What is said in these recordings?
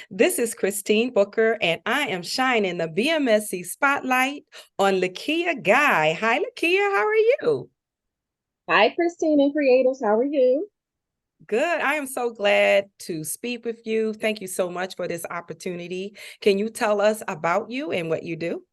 This is Christine Booker, and I am shining the BMSC spotlight on LaKeya Guy. Hi, LaKeya. How are you? Hi, Christine and Creatives. How are you? Good. I am so glad to speak with you. Thank you so much for this opportunity. Can you tell us about you and what you do?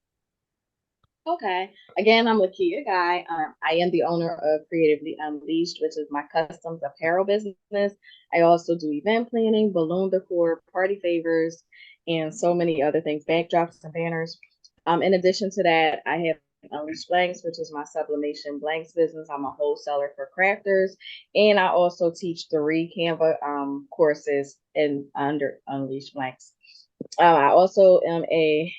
Okay. Again, I'm LaKeya Guy. I am the owner of Creatively Unleashed, which is my customs apparel business. I also do event planning, balloon decor, party favors, and so many other things, backdrops and banners. In addition to that, I have Unleashed Blanks, which is my sublimation blanks business. I'm a wholesaler for crafters, and I also teach three Canva courses in under Unleashed Blanks. I also am a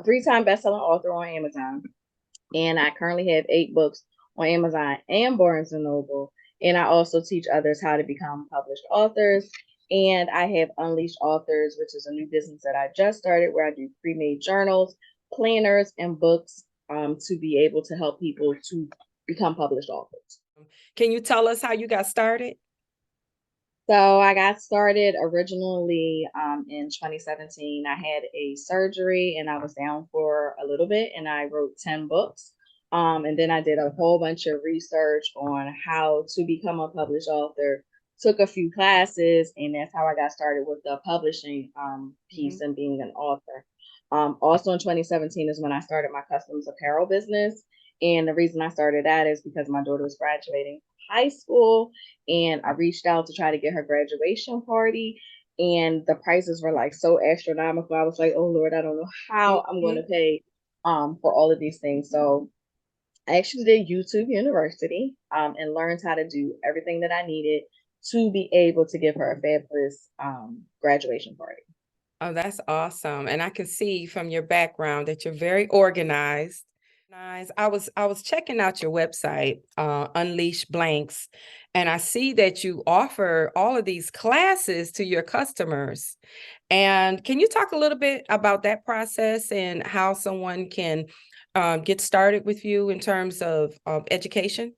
three-time best-selling author on Amazon, and I currently have 8 books on Amazon and Barnes and Noble. And I also teach others how to become published authors. And I have Unleashed Authors, which is a new business that I just started, where I do pre-made journals, planners, and books to be able to help people to become published authors. Can you tell us how you got started? So I got started originally in 2017. I had a surgery and I was down for a little bit and I wrote 10 books. And then I did a whole bunch of research on how to become a published author, took a few classes, and that's how I got started with the publishing piece Mhm. and being an author. Also in 2017 is when I started my customs apparel business. And the reason I started that is because my daughter was graduating high school and I reached out to try to get her graduation party, and the prices were like so astronomical. I was like, oh Lord, I don't know how I'm going to Mhm. pay for all of these things. So I actually did YouTube University and learned how to do everything that I needed to be able to give her a fabulous graduation party. Oh, that's awesome. And I can see from your background that you're very organized. Nice. I was checking out your website, Unleash Blanks, and I see that you offer all of these classes to your customers. And can you talk a little bit about that process and how someone can get started with you in terms of education?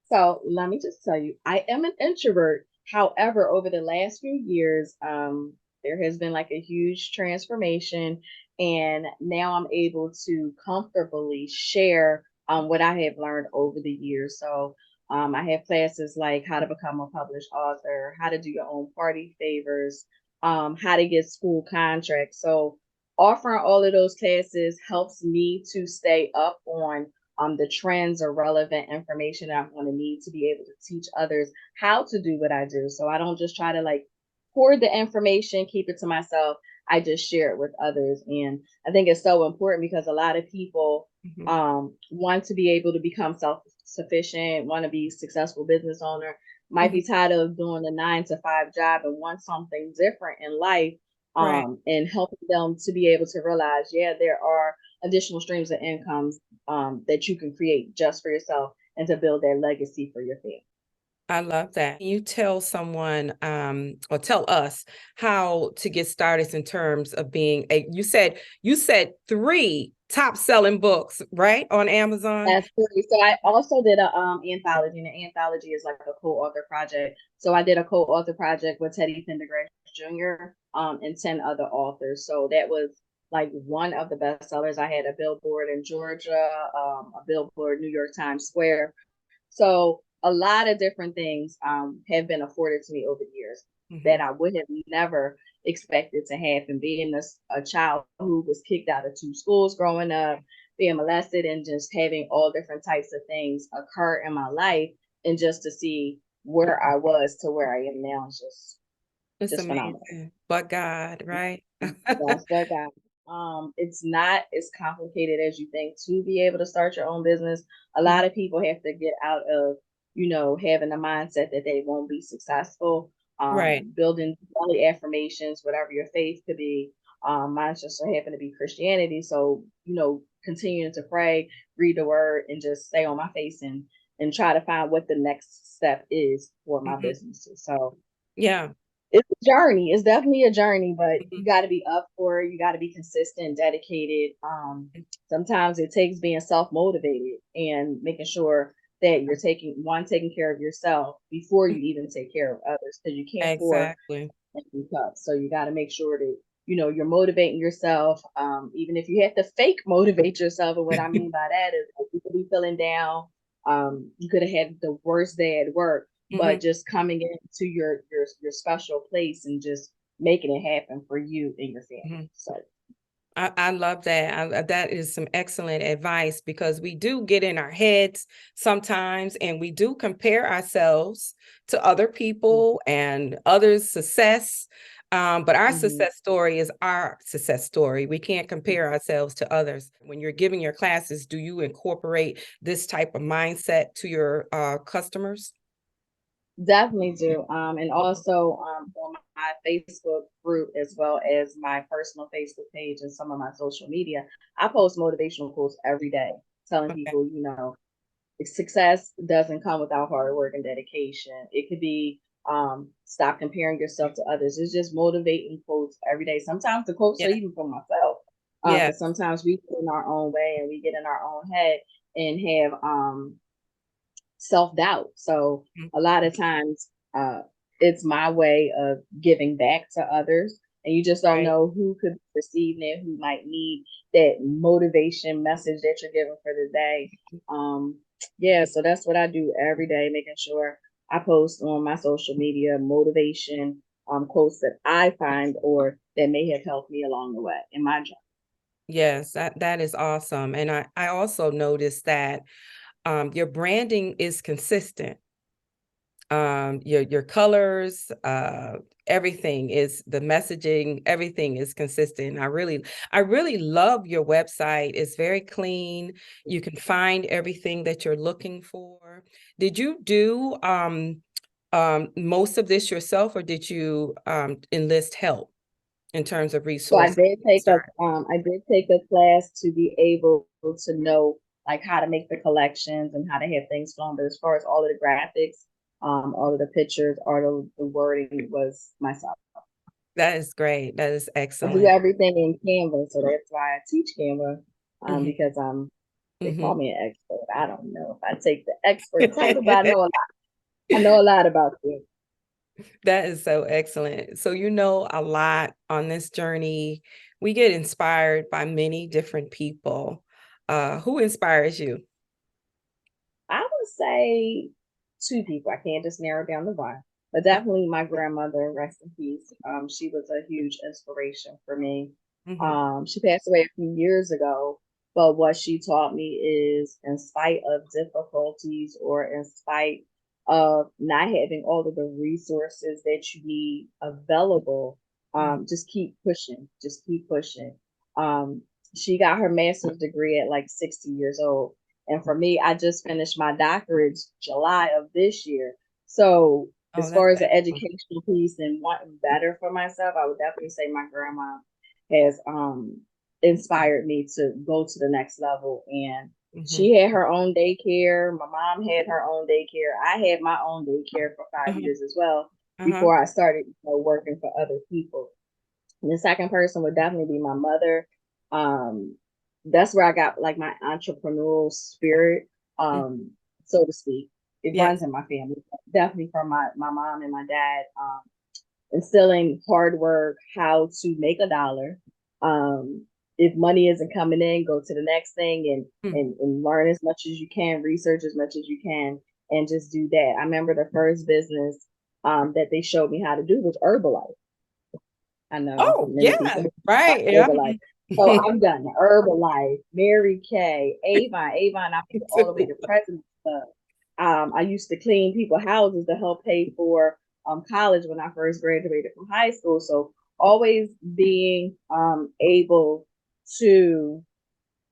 So let me just tell you, I am an introvert. However, over the last few years, there has been like a huge transformation, and now I'm able to comfortably share what I have learned over the years. So I have classes like how to become a published author, how to do your own party favors, how to get school contracts. So offering all of those classes helps me to stay up on the trends or relevant information that I'm going to need to be able to teach others how to do what I do. So I don't just try to like hoard the information, keep it to myself. I just share it with others. And I think it's so important because a lot of people Mhm. want to be able to become self sufficient, want to be a successful business owner, might Mhm. be tired of doing a 9 to 5 job and want something different in life. Right. And helping them to be able to realize, yeah, there are additional streams of income that you can create just for yourself and to build that legacy for your family. I love that. Can you tell someone, or tell us how to get started in terms of being you said three top selling books, right? On Amazon. That's great. So I also did a anthology, and an anthology is like a co-author project. So I did a co-author project with Teddy Pendergrass Jr. And 10 other authors. So that was like one of the best sellers. I had a billboard in Georgia, a billboard New York Times Square. So a lot of different things have been afforded to me over the years that Mhm. I would have never expected to happen. Being a child who was kicked out of 2 schools growing up, being molested, and just having all different types of things occur in my life, and just to see where I was to where I am now is It's just phenomenal. amazing. But God, right? That's what God. It's not as complicated as you think to be able to start your own business. A lot of people have to get out of, having a mindset that they won't be successful. Right. Building daily affirmations, whatever your faith could be. Mine just so happen to be Christianity. So, continuing to pray, read the word, and just stay on my face and try to find what the next step is for my Mhm. businesses. So Yeah. it's a journey. It's definitely a journey, but Mhm. you got to be up for it. You got to be consistent, dedicated. Sometimes it takes being self motivated and making sure that you're taking care of yourself before you even take care of others, because you can't pour Exactly. empty cups. So you got to make sure that you're motivating yourself, even if you have to fake motivate yourself. And what I mean by that is, like, you could be feeling down. You could have had the worst day at work, Hmm. but just coming into your special place and just making it happen for you and your family. Hmm. So I love that. That is some excellent advice, because we do get in our heads sometimes and we do compare ourselves to other people and others' success. But our mhm. success story is our success story. We can't compare ourselves to others. When you're giving your classes, do you incorporate this type of mindset to your customers? Definitely do. And also on my Facebook group, as well as my personal Facebook page and some of my social media, I post motivational quotes every day, telling Okay. people, success doesn't come without hard work and dedication. It could be stop comparing yourself to others. It's just motivating quotes every day. Sometimes the quotes are Yeah. even for myself, Yeah. because sometimes we get in our own way and we get in our own head and have self doubt. So Mhm. a lot of times, it's my way of giving back to others. And you just don't Right. know who could be receiving it, who might need that motivation message that you're giving for the day. Yeah, so that's what I do every day, making sure I post on my social media motivation quotes that I find or that may have helped me along the way in my job. Yes, that is awesome. And I also noticed that your branding is consistent. Your colors, everything is the messaging, everything is consistent. I really love your website. It's very clean. You can find everything that you're looking for. Did you do most of this yourself, or did you enlist help in terms of So resources? Start. I did take a class to be able to know like how to make the collections and how to have things flown. But as far as all of the graphics, all of the pictures, all of the wording was myself. That is great. That is I do excellent. everything in Canva, so that's why I teach Canva, Hmm. because they Hmm. call me an expert. I don't know if I take the expert title, but I know a lot. I know a lot about it. That is so excellent. So you know a lot on this journey. We get inspired by many different people. Who inspires you? I would say two people. I can't just narrow down the one, but definitely my grandmother, rest in peace. She was a huge inspiration for me. Hmm. She passed away a few years ago, but what she taught me is, in spite of difficulties or in spite of not having all of the resources that you need available, just keep pushing, just keep pushing. Um, she got her master's degree at like 60 years old, and for me, I just finished my doctorate July of this year. So Oh, as that's far as the excellent. educational piece and wanting better for myself, I would definitely say my grandma has inspired me to go to the next level. And Hmm. she had her own daycare. My mom had her own daycare. I had my own daycare for 5 years as well Uh-huh. before I started, working for other people. And the second person would definitely be my mother. Um, that's where I got like my entrepreneurial spirit, Mhm. so to speak. It runs Yes. in my family, definitely from my mom and my dad, instilling hard work, how to make a dollar. If money isn't coming in, go to the next thing and, Mm. and learn as much as you can, research as much as you can, and just do that. I remember the first business that they showed me how to do was Herbalife. I know Oh, many yeah. people like Right. Yeah. Herbalife. So I've done Herbalife, Mary Kay, Avon. Avon, I made it all the way to President's Club. I used to clean people's houses to help pay for college when I first graduated from high school. So always being able to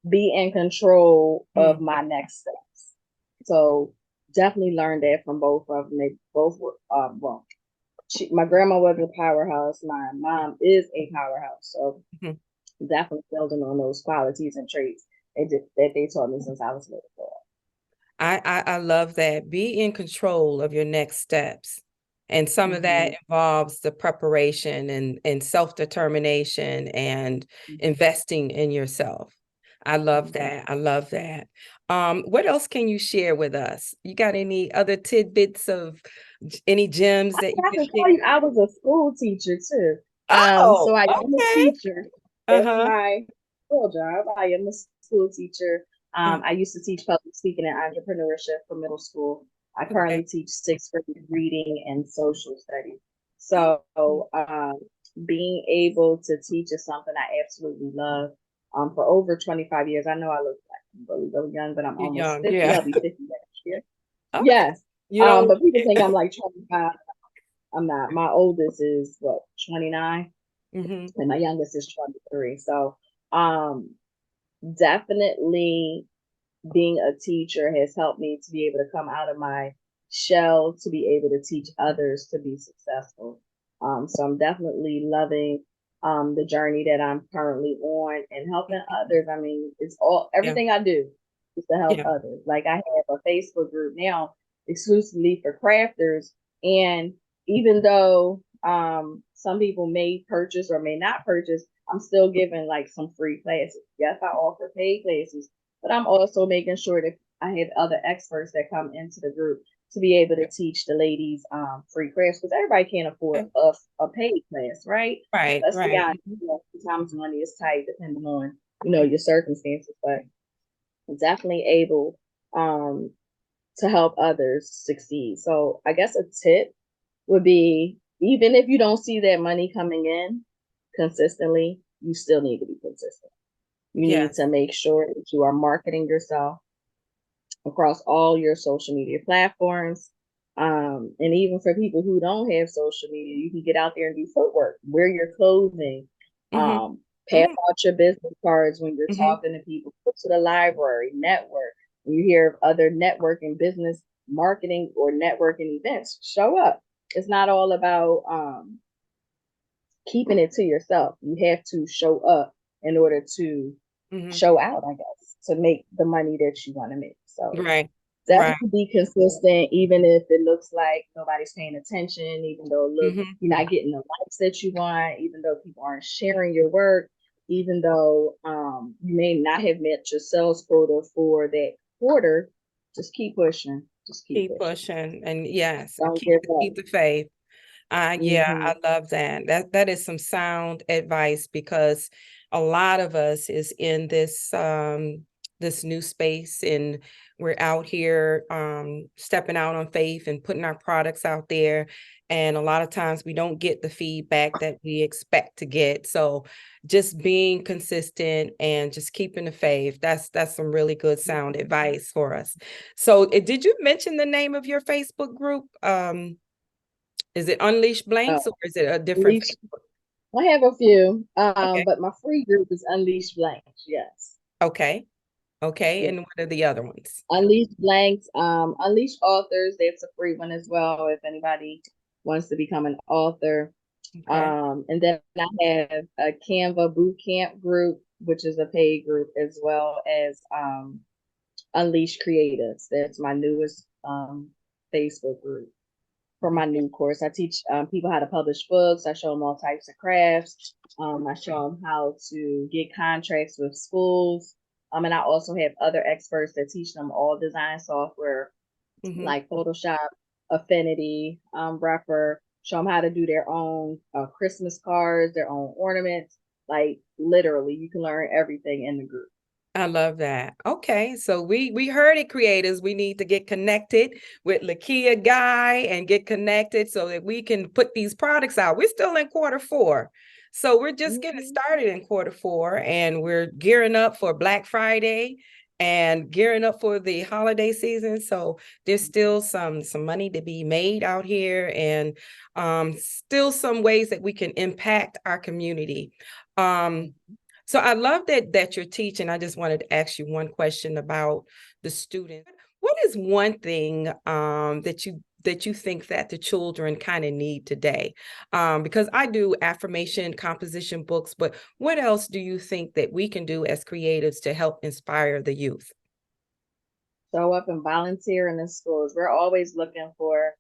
be in control of Mm. my next steps. So definitely learned that from both of them. They both were, well, my grandma was a powerhouse. My mom is a powerhouse. So Mhm. definitely building on those qualities and traits that they taught me since I was little. I love that. Be in control of your next steps. And some of that Mm-hmm. involves the preparation and self-determination and investing in yourself. I love that. I love that. What else can you share with us? You got any other tidbits of any gems I that you forgot can to tell you, share? I was a school teacher too. So Oh, I am a okay. teacher. That's Uh-huh. my real job. I am a school teacher. Uh, I used to teach public speaking and entrepreneurship for middle school. I Okay. currently teach sixth grade reading and social studies. Oh, So being able to teach is something I absolutely love. For over 25 years, I know I look like really, really young, but I'm you're almost young. 50. Yeah. I'll be 50 next year. Okay. Yes. You don't look But people think it. I'm like 25. I'm not. My oldest is what, 29, Hmm. and my youngest is 23. So, um, definitely being a teacher has helped me to be able to come out of my shell to be able to teach others to be successful. So I'm definitely loving the journey that I'm currently on and helping others. I mean, it's all Yeah. everything I do is to help Yeah. others. Like I have a Facebook group now exclusively for crafters, and even though some people may purchase or may not purchase, I'm still giving like some free classes. Yes, I offer paid classes, but I'm also making sure that I have other experts that come into the group to be able to teach the ladies free crafts because everybody can't afford Okay. a paid class, right? Right. Let's be Right. honest. Sometimes money is tight depending on your circumstances, but definitely able um, to help others succeed. So I guess a tip would be even if you don't see that money coming in consistently, you still need to be consistent. You need to Yes. make sure that you are marketing yourself across all your social media platforms. And even for people who don't have social media, you can get out there and do footwork, wear your clothing, Mm-hmm. pass out your business cards when you're Mm-hmm. talking to people, go to the library, network. When you hear of other networking business marketing or networking events, show up. It's not all about keeping it to yourself. You have to show up in order to Mm-hmm. show out, I guess, to make the money that you want to make. So Right. Right. definitely be consistent, even if it looks like nobody's paying attention, even though Mm-hmm. you're not getting the likes that you want, even though people aren't sharing your work, even though you may not have met your sales quota for that quarter. Just keep pushing. Just keep Keep pushing. pushing. And yes, Don't keep give up. keep the faith. Yeah, Hmm. I love that. That is some sound advice because a lot of us is in this new space and we're out here stepping out on faith and putting our products out there. And a lot of times we don't get the feedback that we expect to get. So just being consistent and just keeping the faith, that's some really good sound advice for us. So did you mention the name of your Facebook group? Is it Unleash Uh, Blanks or is it a different Unleash. Facebook? I have a few, Okay. but my free group is Unleash Blanks. Yes. Okay. Okay. Yeah. And what are the other ones? Unleash Blanks, Unleash Authors. That's a free one as well if anybody wants to become an author. Okay. And then I have a Canva boot camp group, which is a paid group, as well as Unleash Creatives. That's my newest Facebook group for my Okay. new course. I teach people how to publish books. I show them all types of crafts. I show them how to get contracts with schools. And I also have other experts that teach them all design software Mm-hmm. like Photoshop, Affinity, Rougher. Show them how to do their own Christmas cards, their own ornaments. Like literally, you can learn everything in the group. I love that. Okay, so we heard it, creators. We need to get connected with LaKeya Guy and get connected so that we can put these products out. We're still in quarter 4. So we're just getting Mhm. started in quarter 4 and we're gearing up for Black Friday and gearing up for the holiday season. So there's still some money to be made out here and still some ways that we can impact our community. Um, so I love that you're teaching. I just wanted to ask you one question about the students. What is one thing that you think that the children kind of need today? Because I do affirmation composition books, but what else do you think that we can do as creatives to help inspire the youth? Show up and volunteer in the schools. We're always looking for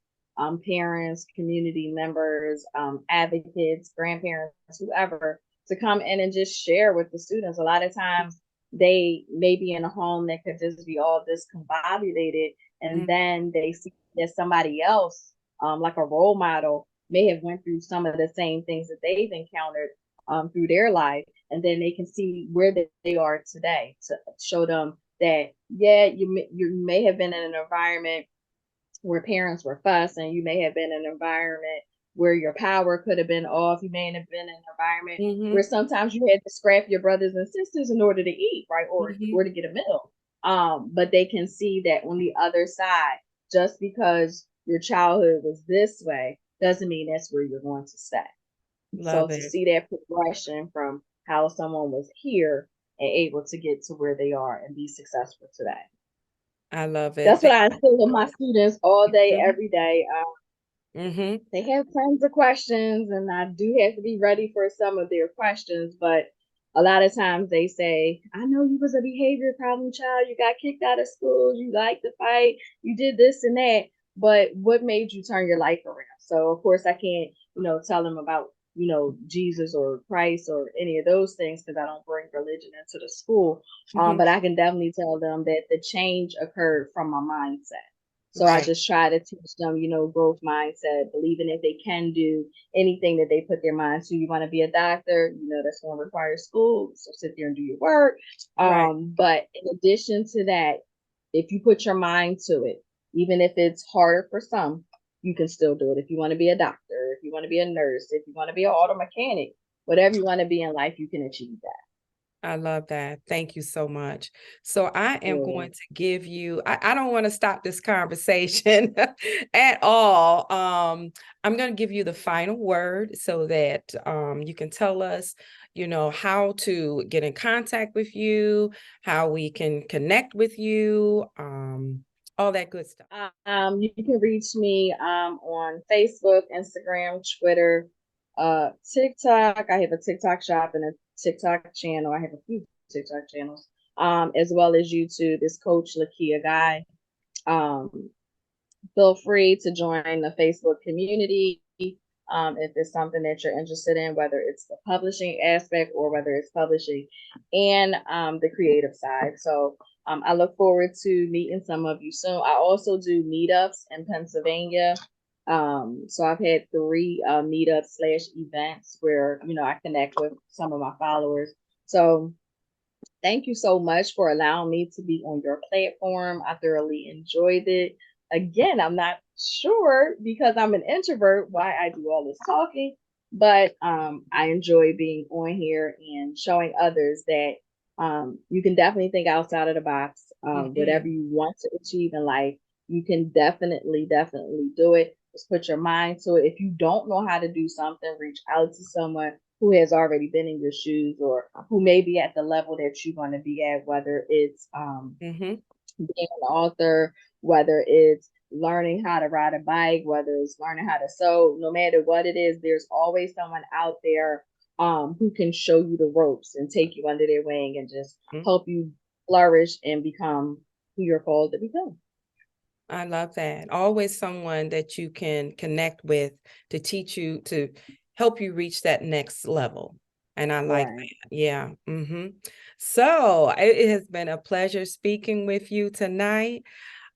parents, community members, advocates, grandparents, whoever, to come in and just share with the students. A lot of times they may be in a home that could just be all discombobulated, and Mm, then they see that somebody else, like a role model, may have went through some of the same things that they've encountered through their life, and then they can see where they are today to show them that, yeah, you may have been in an environment where parents were fussing. You may have been in an environment where your power could have been off. You may have been in an environment where mhm, sometimes you had to scrap your brothers and sisters in order to eat, right? Or mhm. to get a meal. But they can see that on the other side, just because your childhood was this way doesn't mean that's where you're going to stay. So Love to it. see that progression from how someone was here and able to get to where they are and be successful today. I love it. That's what I instill in my students all day, Mhm, every day. mhm, They have tons of questions, and I do have to be ready for some of their questions. But a lot of times they say, I know you was a behavior problem child. You got kicked out of school. You like to fight. You did this and that. But what made you turn your life around? So, of course, I can't, tell them about, Jesus or Christ or any of those things because I don't bring religion into the school. mhm. But I can definitely tell them that the change occurred from my mindset. So I Right. just try to teach them, growth mindset, believing that they can do anything that they put their mind to. You want to be a doctor, that's going to require school. So sit there and do your work. Right. But in addition to that, if you put your mind to it, even if it's harder for some, you can still do it. If you want to be a doctor, if you want to be a nurse, if you want to be an auto mechanic, whatever you want to be in life, you can achieve that. I love that. Thank you so much. So I am Yeah. going to give you, I don't want to stop this conversation at all. I'm going to give you the final word so that you can tell us, how to get in contact with you, how we can connect with you, all that good stuff. You can reach me on Facebook, Instagram, Twitter, TikTok. I have a TikTok shop and a TikTok channel. I have a few TikTok channels, as well as YouTube. It's Coach LaKeya Guy. Um, Feel free to join the Facebook community if it's something that you're interested in, whether it's the publishing aspect or whether it's publishing and the creative side. So I look forward to meeting some of you soon. I also do meetups in Pennsylvania. So I've had three meetups slash events where, I connect with some of my followers. So thank you so much for allowing me to be on your platform. I thoroughly enjoyed it. Again, I'm not sure because I'm an introvert why I do all this talking, but I enjoy being on here and showing others that you can definitely think outside of the box. Whatever Mhm. you want to achieve in life, you can definitely do it. Just put your mind to it. If you don't know how to do something, reach out to someone who has already been in your shoes or who may be at the level that you want to be at, whether it's Mhm. being an author, whether it's learning how to ride a bike, whether it's learning how to sew, no matter what it is, there's always someone out there who can show you the ropes and take you under their wing and just Mhm. help you flourish and become who you're called to become. I love that. Always someone that you can connect with to teach you to help you reach that next level. And I like Right. that. Yeah. So it has been a pleasure speaking with you tonight.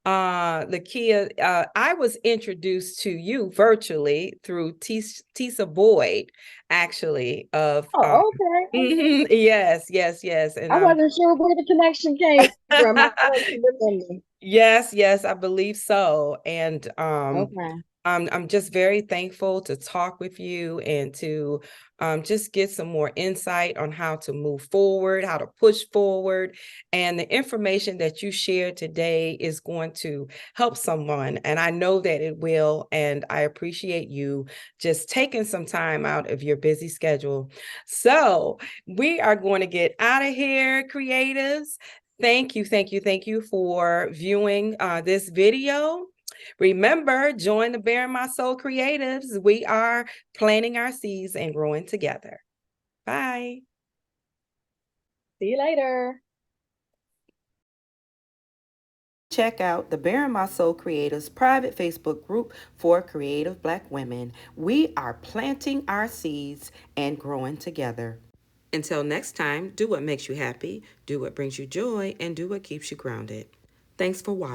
LaKeya, I was introduced to you virtually through Tisa Boyd, actually, of Oh, okay. yes, yes, yes. And I wasn't sure where the connection came from. I like to remember. yes, yes, I believe so. And Okay. I'm just very thankful to talk with you and to just get some more insight on how to move forward, how to push forward. And the information that you shared today is going to help someone. And I know that it will. And I appreciate you just taking some time out of your busy schedule. So we are going to get out of here, creatives. Thank you, thank you, thank you for viewing this video. Remember, join the Bear My Soul Creatives. We are planting our seeds and growing together. Bye. See you later. Check out the Bear My Soul Creatives private Facebook group for creative Black women. We are planting our seeds and growing together. Until next time, do what makes you happy, do what brings you joy, and do what keeps you grounded. Thanks for watching.